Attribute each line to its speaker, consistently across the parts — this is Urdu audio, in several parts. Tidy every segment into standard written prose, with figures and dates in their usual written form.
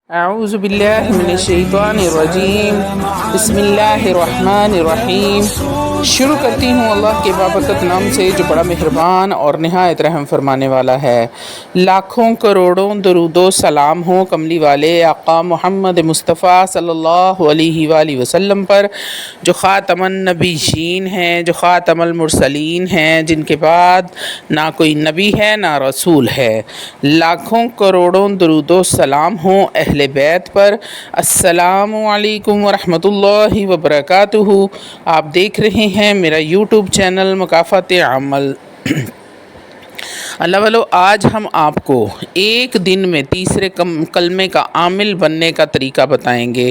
Speaker 1: اعوذ باللہ من الشیطان الرجیم بسم اللہ الرحمن الرحیم۔ شروع کرتی ہوں اللہ کے بابرکت نام سے جو بڑا مہربان اور نہایت رحم فرمانے والا ہے۔ لاکھوں کروڑوں درود و سلام ہوں کملی والے آقا محمد مصطفیٰ صلی اللہ علیہ وآلہ وسلم پر، جو خاتم النبیین ہیں، جو خاتم المرسلین ہیں، جن کے بعد نہ کوئی نبی ہے نہ رسول ہے۔ لاکھوں کروڑوں درود و سلام ہوں اہل بیت پر۔ السلام علیکم ورحمۃ اللہ وبرکاتہ۔ آپ دیکھ رہے ہیں میرا یوٹیوب چینل مکافات عمل۔ اللہ والو، آج ہم آپ کو ایک دن میں تیسرے کلمے کا عامل بننے کا طریقہ بتائیں گے۔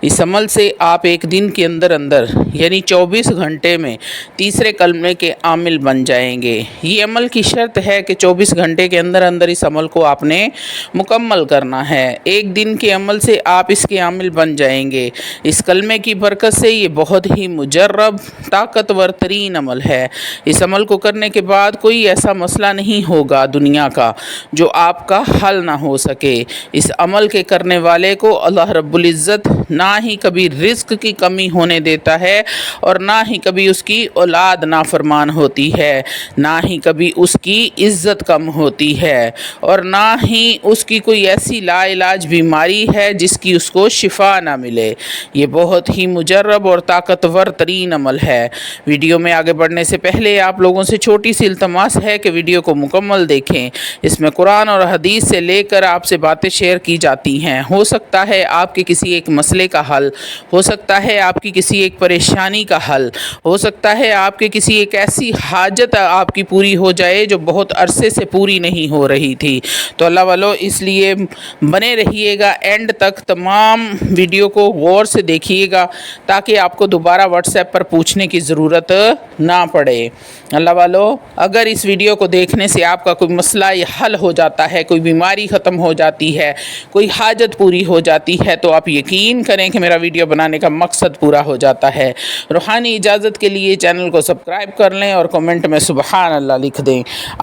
Speaker 1: اس عمل سے آپ ایک دن کے اندر یعنی 24 گھنٹے میں تیسرے کلمے کے عامل بن جائیں گے۔ یہ عمل کی شرط ہے کہ 24 گھنٹے کے اندر اس عمل کو آپ نے مکمل کرنا ہے۔ ایک دن کے عمل سے آپ اس کے عامل بن جائیں گے۔ اس کلمے کی برکت سے یہ بہت ہی مجرب طاقتور ترین عمل ہے۔ اس عمل کو کرنے کے بعد کوئی ایسا مسئلہ نہیں ہوگا دنیا کا جو آپ کا حل نہ ہو سکے۔ اس عمل کے کرنے والے کو اللہ رب العزت نہ ہی کبھی رزق کی کمی ہونے دیتا ہے، اور نہ ہی کبھی اس کی اولاد نافرمان ہوتی ہے، نہ ہی کبھی اس کی عزت کم ہوتی ہے، اور نہ ہی اس کی کوئی ایسی لا علاج بیماری ہے جس کی اس کو شفا نہ ملے۔ یہ بہت ہی مجرب اور طاقتور ترین عمل ہے۔ ویڈیو میں آگے بڑھنے سے پہلے آپ لوگوں سے چھوٹی سی التماس ہے کہ ویڈیو کو مکمل دیکھیں۔ اس میں قرآن اور حدیث سے لے کر آپ سے باتیں شیئر کی جاتی ہیں۔ ہو سکتا ہے آپ کے کسی ایک مسئلے کا حل، ہو سکتا ہے آپ کی کسی ایک پریشانی کا حل، ہو سکتا ہے آپ کے کسی ایک ایسی حاجت آپ کی پوری ہو جائے جو بہت عرصے سے پوری نہیں ہو رہی تھی۔ تو اللہ والو، اس لیے بنے رہیے گا اینڈ تک، تمام ویڈیو کو غور سے دیکھیے گا تاکہ آپ کو دوبارہ واٹس ایپ پر پوچھنے کی ضرورت نہ پڑے۔ اللہ والو، اگر اس ویڈیو کو دیکھنے سے آپ کا کوئی مسئلہ حل ہو جاتا ہے، کوئی بیماری ختم ہو جاتی ہے، کوئی حاجت پوری ہو جاتی ہے، تو آپ یقین کریں کہ میرا ویڈیو بنانے کا مقصد پورا ہو جاتا ہے۔ روحانی اجازت کے لیے چینل کو سبسکرائب کر لیں اور کمنٹ میں سبحان اللہ لکھ دیں۔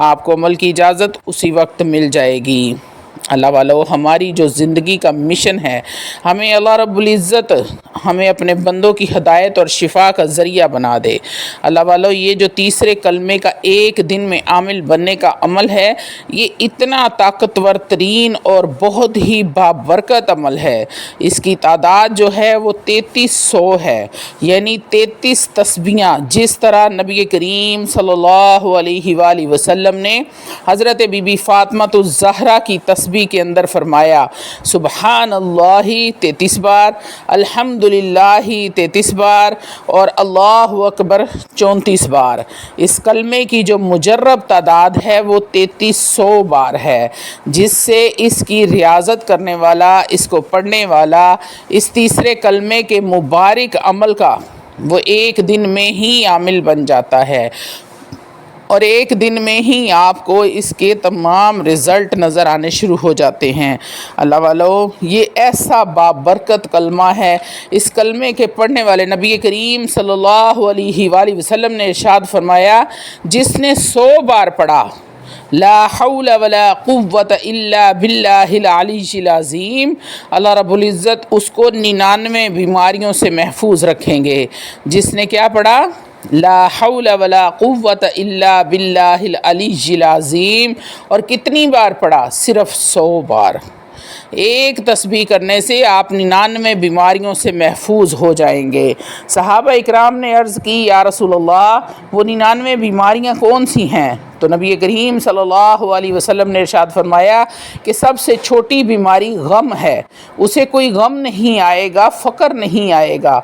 Speaker 1: آپ کو عمل کی اجازت اسی وقت مل جائے گی۔ اللہ والو، ہماری جو زندگی کا مشن ہے، ہمیں اللہ رب العزت ہمیں اپنے بندوں کی ہدایت اور شفا کا ذریعہ بنا دے۔ اللہ والو، یہ جو تیسرے کلمے کا ایک دن میں عامل بننے کا عمل ہے، یہ اتنا طاقتور ترین اور بہت ہی بابرکت عمل ہے۔ اس کی تعداد جو ہے وہ 3300 ہے، یعنی 33 تسبیحاں۔ جس طرح نبی کریم صلی اللہ علیہ وآلہ وسلم نے حضرت بی بی فاطمہ الزہرا کی تسبیح کے اندر فرمایا سبحان اللہ 33 بار، الحمدللہ 33 بار، اور اللہ اکبر 34 بار۔ اس کلمے کی جو مجرب تعداد ہے وہ 3300 بار ہے، جس سے اس کی ریاضت کرنے والا، اس کو پڑھنے والا، اس تیسرے کلمے کے مبارک عمل کا وہ ایک دن میں ہی عامل بن جاتا ہے، اور ایک دن میں ہی آپ کو اس کے تمام رزلٹ نظر آنے شروع ہو جاتے ہیں۔ اللہ والو، یہ ایسا بابرکت کلمہ ہے۔ اس کلمے کے پڑھنے والے نبی کریم صلی اللہ علیہ وآلہ وسلم نے ارشاد فرمایا، جس نے 100 بار پڑھا لا حول ولا قوت الا باللہ العلی العظیم، اللہ رب العزت اس کو 99 بیماریوں سے محفوظ رکھیں گے۔ جس نے کیا پڑھا؟ لا حول ولا قوت الا باللہ العلی العظیم۔ اور کتنی بار پڑھا؟ صرف 100 بار۔ ایک تسبیح کرنے سے آپ 99 بیماریوں سے محفوظ ہو جائیں گے۔ صحابہ اکرام نے عرض کی، یا رسول اللہ، وہ 99 بیماریاں کون سی ہیں؟ تو نبی کریم صلی اللہ علیہ وسلم نے ارشاد فرمایا کہ سب سے چھوٹی بیماری غم ہے، اسے کوئی غم نہیں آئے گا، فقر نہیں آئے گا۔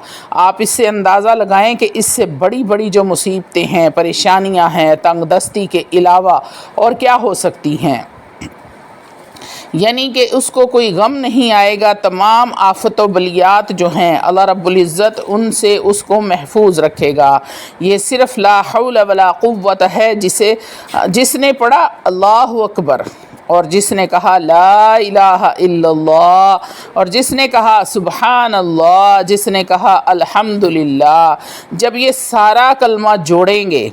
Speaker 1: آپ اس سے اندازہ لگائیں کہ اس سے بڑی بڑی جو مصیبتیں ہیں، پریشانیاں ہیں، تنگ دستی کے علاوہ اور کیا ہو سکتی ہیں۔ یعنی کہ اس کو کوئی غم نہیں آئے گا، تمام آفت و بلیات جو ہیں اللہ رب العزت ان سے اس کو محفوظ رکھے گا۔ یہ صرف لا حول ولا قوت ہے، جس نے پڑھا اللہ اکبر، اور جس نے کہا لا الہ الا اللہ، اور جس نے کہا سبحان اللہ، جس نے کہا الحمدللہ، جب یہ سارا کلمہ جوڑیں گے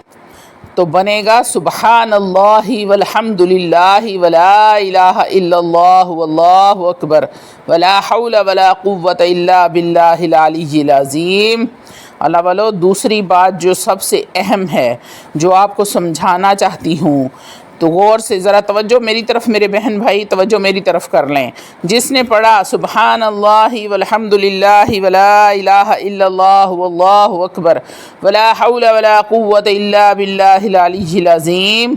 Speaker 1: تو بنے گا سبحان اللہ والحمدللہ ولا الہ الا اللہ واللہ اکبر ولا حول ولا قوت الا باللہ العلی العظیم۔ اللہ والو، دوسری بات جو سب سے اہم ہے، جو آپ کو سمجھانا چاہتی ہوں، تو غور سے ذرا توجہ میری طرف، میرے بہن بھائی توجہ میری طرف کر لیں۔ جس نے پڑھا سبحان اللہ والحمدللہ ولا الہ الا اللہ واللہ اکبر ولا حول ولا قوت الا باللہ العلی العظیم،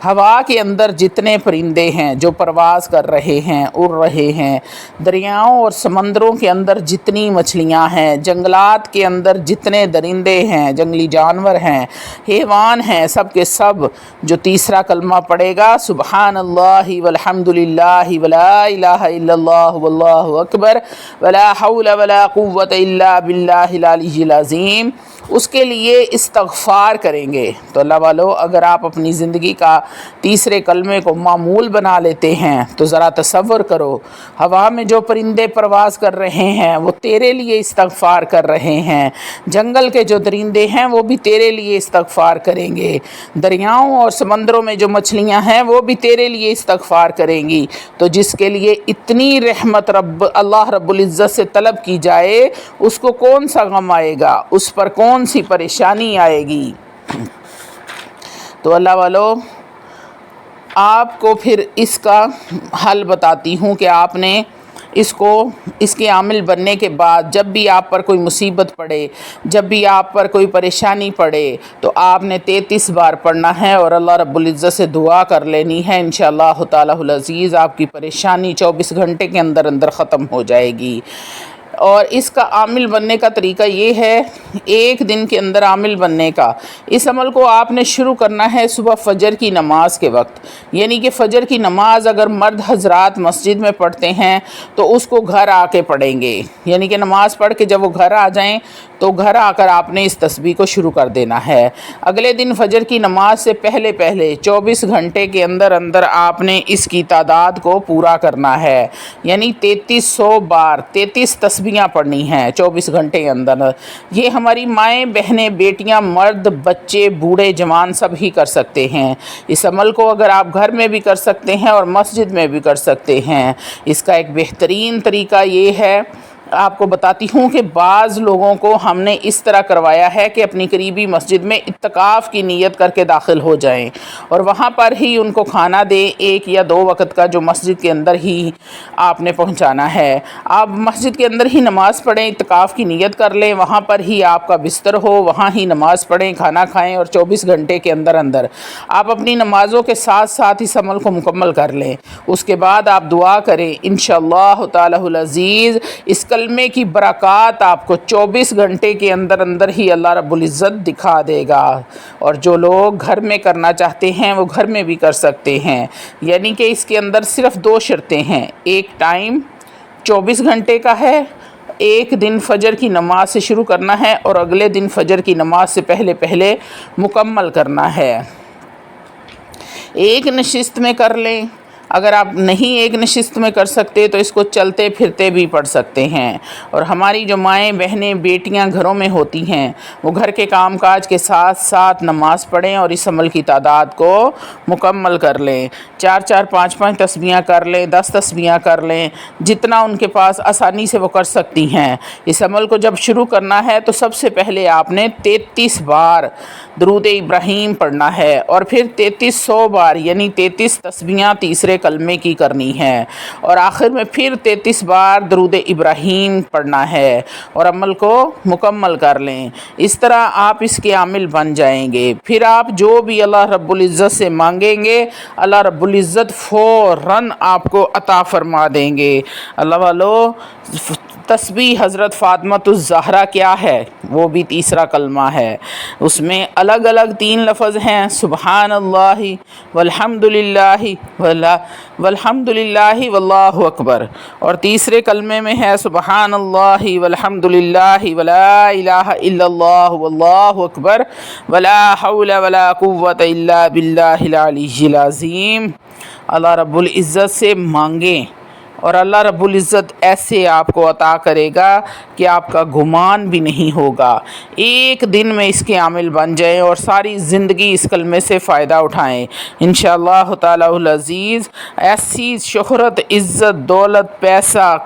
Speaker 1: ہوا کے اندر جتنے پرندے ہیں جو پرواز کر رہے ہیں، اڑ رہے ہیں، دریاؤں اور سمندروں کے اندر جتنی مچھلیاں ہیں، جنگلات کے اندر جتنے درندے ہیں، جنگلی جانور ہیں، حیوان ہیں، سب کے سب جو تیسرا کلمہ پڑھے گا سبحان اللہ والحمدللہ ولا الہ الا اللہ واللہ اکبر ولا حول ولا قوت الا باللہ العلی العظیم، اس کے لیے استغفار کریں گے۔ تو اللہ والو، اگر آپ اپنی زندگی کا تیسرے کلمے کو معمول بنا لیتے ہیں تو ذرا تصور کرو، ہوا میں جو پرندے پرواز کر رہے ہیں وہ تیرے لیے استغفار کر رہے ہیں، جنگل کے جو درندے ہیں وہ بھی تیرے لیے استغفار کریں گے، دریاؤں اور سمندروں میں جو مچھلیاں ہیں وہ بھی تیرے لیے استغفار کریں گی۔ تو جس کے لیے اتنی رحمت اللہ رب العزت سے طلب کی جائے، اس کو کون سا غم آئے گا، اس پر کون سی پریشانی آئے گی؟ تو اللہ والو، آپ کو پھر اس کا حل بتاتی ہوں کہ آپ نے اس کے عامل بننے کے بعد جب بھی آپ پر کوئی مصیبت پڑے، جب بھی آپ پر کوئی پریشانی پڑے، تو آپ نے 33 بار پڑھنا ہے اور اللہ رب العزت سے دعا کر لینی ہے، انشاءاللہ تعالی العزیز آپ کی پریشانی 24 گھنٹے کے اندر اندر ختم ہو جائے گی۔ اور اس کا عامل بننے کا طریقہ یہ ہے، ایک دن کے اندر عامل بننے کا، اس عمل کو آپ نے شروع کرنا ہے صبح فجر کی نماز کے وقت، یعنی کہ فجر کی نماز اگر مرد حضرات مسجد میں پڑھتے ہیں تو اس کو گھر آ کے پڑھیں گے، یعنی کہ نماز پڑھ کے جب وہ گھر آ جائیں تو گھر آ کر آپ نے اس تسبیح کو شروع کر دینا ہے۔ اگلے دن فجر کی نماز سے پہلے 24 گھنٹے کے اندر اندر آپ نے اس کی تعداد کو پورا کرنا ہے، یعنی 3300 بار 33 تسبیحاں پڑھنی ہیں 24 گھنٹے کے اندر۔ یہ ہماری مائیں، بہنیں، بیٹیاں، مرد، بچے، بوڑھے، جوان سب ہی کر سکتے ہیں۔ اس عمل کو اگر آپ گھر میں بھی کر سکتے ہیں اور مسجد میں بھی کر سکتے ہیں۔ اس کا ایک بہترین طریقہ یہ ہے، آپ کو بتاتی ہوں کہ بعض لوگوں کو ہم نے اس طرح کروایا ہے کہ اپنی قریبی مسجد میں اعتکاف کی نیت کر کے داخل ہو جائیں اور وہاں پر ہی ان کو کھانا دیں، 1 یا 2 وقت کا، جو مسجد کے اندر ہی آپ نے پہنچانا ہے۔ آپ مسجد کے اندر ہی نماز پڑھیں، اعتکاف کی نیت کر لیں، وہاں پر ہی آپ کا بستر ہو، وہاں ہی نماز پڑھیں، کھانا کھائیں اور 24 گھنٹے کے اندر اندر آپ اپنی نمازوں کے ساتھ ساتھ اس عمل کو مکمل کر لیں۔ اس کے بعد آپ دعا کریں، انشاءاللہ تعالی العزیز اس کلمے کی برکات آپ کو 24 گھنٹے کے اندر اندر ہی اللہ رب العزت دکھا دے گا۔ اور جو لوگ گھر میں کرنا چاہتے ہیں وہ گھر میں بھی کر سکتے ہیں، یعنی کہ اس کے اندر صرف 2 شرطیں ہیں، ایک ٹائم 24 گھنٹے کا ہے، ایک دن فجر کی نماز سے شروع کرنا ہے اور اگلے دن فجر کی نماز سے پہلے مکمل کرنا ہے۔ ایک نشست میں کر لیں، اگر آپ نہیں ایک نشست میں کر سکتے تو اس کو چلتے پھرتے بھی پڑھ سکتے ہیں۔ اور ہماری جو مائیں، بہنیں، بیٹیاں گھروں میں ہوتی ہیں وہ گھر کے کام کاج کے ساتھ ساتھ نماز پڑھیں اور اس عمل کی تعداد کو مکمل کر لیں، 4 5 تسبیحاں کر لیں، 10 تسبیحاں کر لیں، جتنا ان کے پاس آسانی سے وہ کر سکتی ہیں۔ اس عمل کو جب شروع کرنا ہے تو سب سے پہلے آپ نے 33 بار درود ابراہیم پڑھنا ہے اور پھر 3300 بار یعنی 33 تسبیحاں تیسرے کلمے کی کرنی ہے اور آخر میں پھر 33 بار درود ابراہیم پڑھنا ہے اور عمل کو مکمل کر لیں۔ اس طرح آپ اس کے عامل بن جائیں گے۔ پھر آپ جو بھی اللہ رب العزت سے مانگیں گے، اللہ رب العزت فوراً آپ کو عطا فرما دیں گے۔ اللہ والو، تسبیح حضرت فاطمۃ الزہرا کیا ہے؟ وہ بھی تیسرا کلمہ ہے، اس میں الگ الگ 3 لفظ ہیں، سبحان اللہ والحمد للہ واللہ اکبر، اور تیسرے کلمے میں ہے سبحان اللہ والحمد للہ ولا الہ الا اللہ واللہ اکبر ولا حول ولا قوت الا باللہ العلی العظیم۔ اللہ رب العزت سے مانگیں اور اللہ رب العزت ایسے آپ کو عطا کرے گا کہ آپ کا گمان بھی نہیں ہوگا۔ ایک دن میں اس کے عامل بن جائیں اور ساری زندگی اس کلمے سے فائدہ اٹھائیں، انشاءاللہ تعالی العزیز ایسی شہرت، عزت، دولت، پیسہ،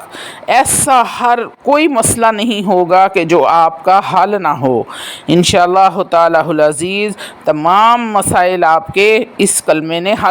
Speaker 1: ایسا ہر کوئی مسئلہ نہیں ہوگا کہ جو آپ کا حل نہ ہو۔ انشاءاللہ تعالی العزیز تمام مسائل آپ کے اس کلمے نے حل